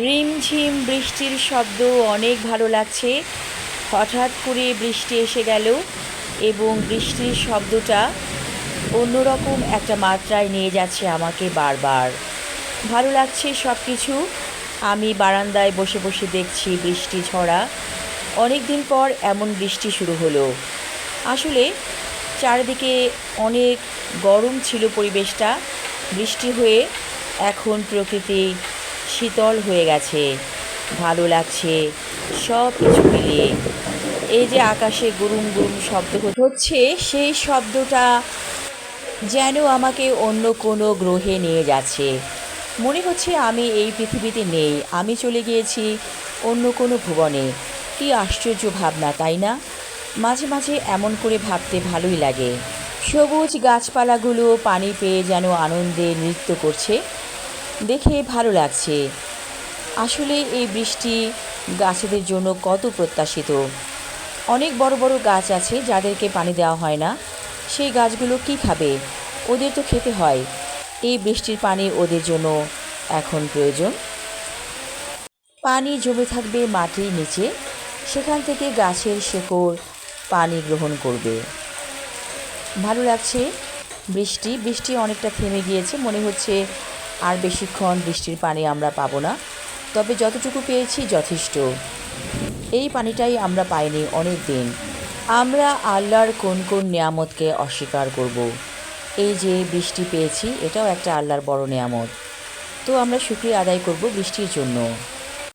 রিমঝিম বৃষ্টির শব্দ অনেক ভালো লাগছে। হঠাৎ করে বৃষ্টি এসে গেল এবং বৃষ্টির শব্দটা অন্যরকম একটা মাত্রায় নিয়ে যাচ্ছে আমাকে বারবার। ভালো লাগছে সব কিছু। আমি বারান্দায় বসে বসে দেখছি বৃষ্টি ঝরা। অনেক দিন পর এমন বৃষ্টি শুরু হলো। আসলে চারিদিকে অনেক গরম ছিল পরিবেশটা। বৃষ্টি হয়ে এখন প্রকৃতি শীতল হয়ে গেছে। ভালো লাগছে সব কিছু মিলিয়ে। এই যে আকাশে গুরুম গুরুম শব্দ হচ্ছে, সেই শব্দটা যেন আমাকে অন্য কোনো গ্রহে নিয়ে যাচ্ছে। মনে হচ্ছে আমি এই পৃথিবীতে নেই, আমি চলে গিয়েছি অন্য কোনো ভুবনে। কী আশ্চর্য ভাবনা, তাই না? মাঝে মাঝে এমন করে ভাবতে ভালোই লাগে। সবুজ গাছপালাগুলো পানি পেয়ে যেন আনন্দে নৃত্য করছে, দেখে ভালো লাগছে। আসলে এই বৃষ্টি গাছেদের জন্য কত প্রত্যাশিত। অনেক বড় বড় গাছ আছে যাদেরকে পানি দেওয়া হয় না, সেই গাছগুলো কি খাবে? ওদের তো খেতে হয়। এই বৃষ্টির পানি ওদের জন্য এখন প্রয়োজন। পানি জমে থাকবে মাটির নিচে, সেখান থেকে গাছের শেকড় পানি গ্রহণ করবে। ভালো লাগছে। বৃষ্টি বৃষ্টি অনেকটা থেমে গিয়েছে, মনে হচ্ছে আর বেশিক্ষণ বৃষ্টির পানি আমরা পাবো না। তবে যতটুকু পেয়েছি যথেষ্ট। এই পানিটাই আমরা পাইনি অনেক দিন। আমরা আল্লাহর কোন কোন নেয়ামতকে অস্বীকার করব? এই যে বৃষ্টি পেয়েছি, এটাও একটা আল্লাহর বড় নেয়ামত। তো আমরা শুকরিয়া আদায় করব বৃষ্টির জন্য।